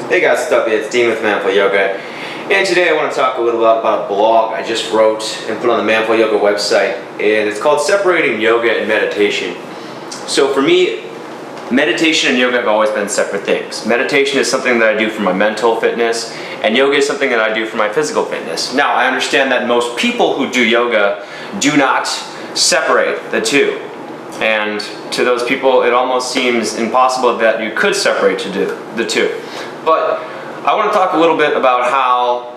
Hey guys, what's up? It's Dean with Manful Yoga, and today I want to talk a little bit about a blog I just wrote and put on the Manful Yoga website, and it's called Separating Yoga and Meditation. So for me, meditation and yoga have always been separate things. Meditation is something that I do for my mental fitness, and yoga is something that I do for my physical fitness. Now, I understand that most people who do yoga do not separate the two. And to those people, it almost seems impossible that you could separate the two. But I want to talk a little bit about how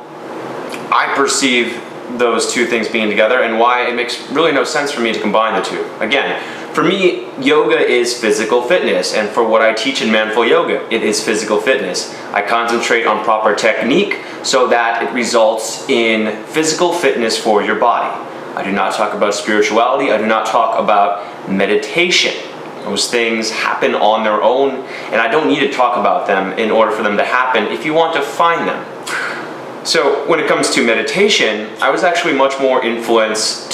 I perceive those two things being together and why it makes really no sense for me to combine the two. Again, for me, yoga is physical fitness, and for what I teach in Manful Yoga, it is physical fitness. I concentrate on proper technique so that it results in physical fitness for your body. I do not talk about spirituality. I do not talk about meditation. Those things happen on their own, and I don't need to talk about them in order for them to happen if you want to find them. So when it comes to meditation, I was actually much more inspired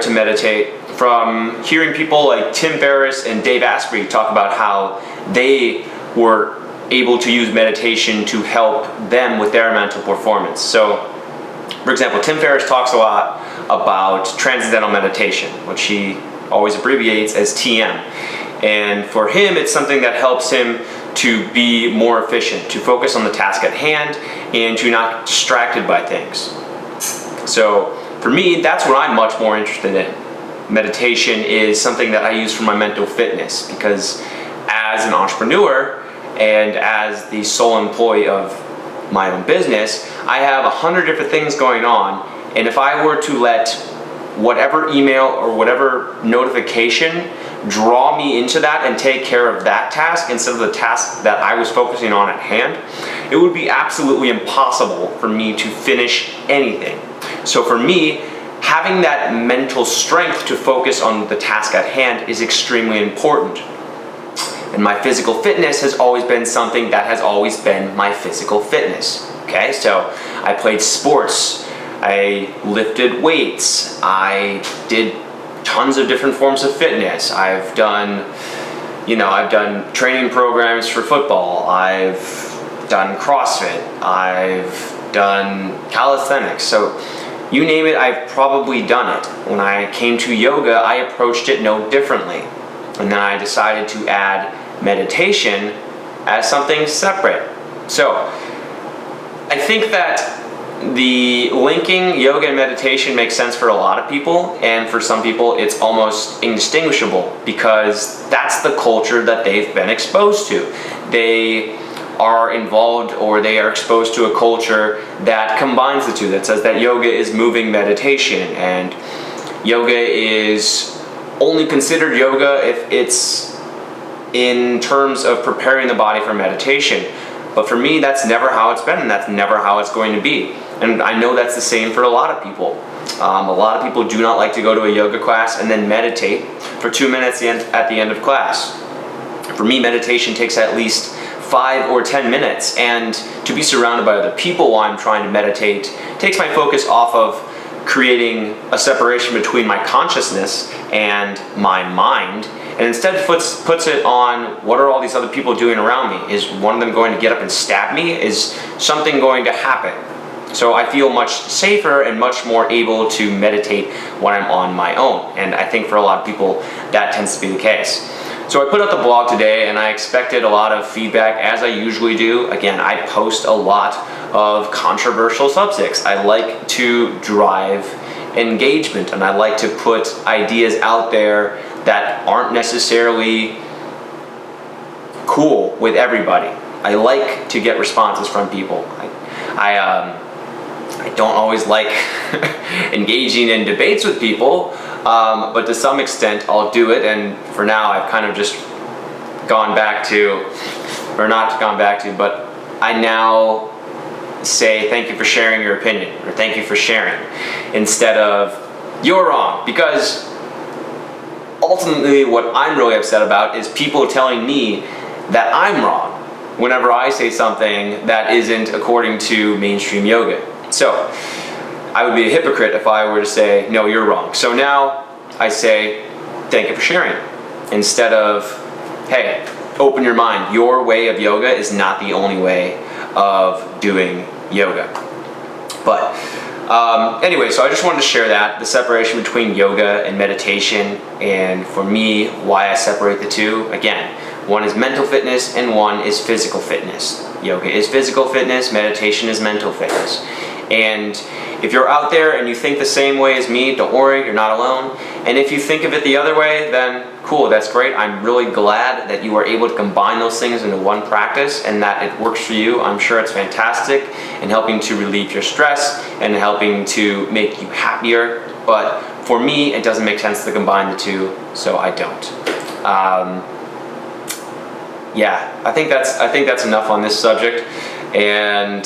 to meditate from hearing people like Tim Ferriss and Dave Asprey talk about how they were able to use meditation to help them with their mental performance. So, for example, Tim Ferriss talks a lot about transcendental meditation, which he always abbreviates as TM. And for him, it's something that helps him to be more efficient, to focus on the task at hand, and to not get distracted by things. So for me, that's what I'm much more interested in. Meditation is something that I use for my mental fitness, because as an entrepreneur and as the sole employee of my own business, I have 100 different things going on, and if I were to let whatever email or whatever notification draw me into that and take care of that task instead of the task that I was focusing on at hand, it would be absolutely impossible for me to finish anything. So for me, having that mental strength to focus on the task at hand is extremely important. And my physical fitness has always been something that has always been my physical fitness. Okay, so I played sports, I lifted weights, I did tons of different forms of fitness. I've done training programs for football, I've done CrossFit, I've done calisthenics. So you name it, I've probably done it. When I came to yoga, I approached it no differently. And then I decided to add meditation as something separate. So I think that the linking yoga and meditation makes sense for a lot of people, and for some people it's almost indistinguishable because that's the culture that they've been exposed to. They are involved, or they are exposed to a culture that combines the two, that says that yoga is moving meditation, and yoga is only considered yoga if it's in terms of preparing the body for meditation. But for me, that's never how it's been, and that's never how it's going to be. And I know that's the same for a lot of people. A lot of people do not like to go to a yoga class and then meditate for 2 minutes at the end of class. For me, meditation takes at least 5 or 10 minutes, and to be surrounded by other people while I'm trying to meditate takes my focus off of creating a separation between my consciousness and my mind, and instead puts it on, what are all these other people doing around me? Is one of them going to get up and stab me? Is something going to happen? So I feel much safer and much more able to meditate when I'm on my own, and I think for a lot of people that tends to be the case. So I put out the blog today, and I expected a lot of feedback, as I usually do. Again, I post a lot of controversial subjects. I like to drive engagement, and I like to put ideas out there that aren't necessarily cool with everybody. I like to get responses from people. I don't always like engaging in debates with people, but to some extent I'll do it, and for now I've kind of just but I now say thank you for sharing your opinion, or thank you for sharing, instead of you're wrong, because ultimately what I'm really upset about is people telling me that I'm wrong whenever I say something that isn't according to mainstream yoga. So I would be a hypocrite if I were to say, no, you're wrong. So now I say, thank you for sharing, instead of, hey, open your mind. Your way of yoga is not the only way of doing yoga. But anyway, so I just wanted to share that, the separation between yoga and meditation, and for me, why I separate the two. Again, one is mental fitness and one is physical fitness. Yoga is physical fitness, meditation is mental fitness. And if you're out there and you think the same way as me, don't worry, you're not alone. And if you think of it the other way, then cool, that's great. I'm really glad that you are able to combine those things into one practice and that it works for you. I'm sure it's fantastic in helping to relieve your stress and helping to make you happier. But for me, it doesn't make sense to combine the two, so I don't. Yeah, I think that's enough on this subject. And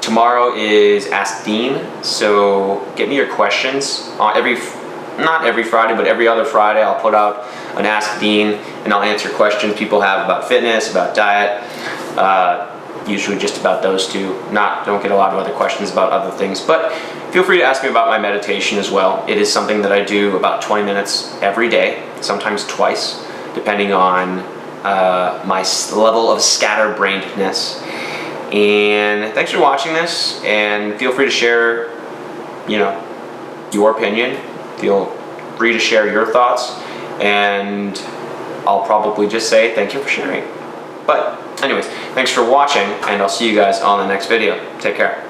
tomorrow is Ask Dean, so get me your questions. Not every Friday, but every other Friday I'll put out an Ask Dean and I'll answer questions people have about fitness, about diet, usually just about those two. Don't get a lot of other questions about other things, but feel free to ask me about my meditation as well. It is something that I do about 20 minutes every day, sometimes twice, depending on my level of scatterbrainedness. And thanks for watching this, and feel free to share, your opinion. Feel free to share your thoughts, and I'll probably just say thank you for sharing. But anyways, thanks for watching, and I'll see you guys on the next video. Take care.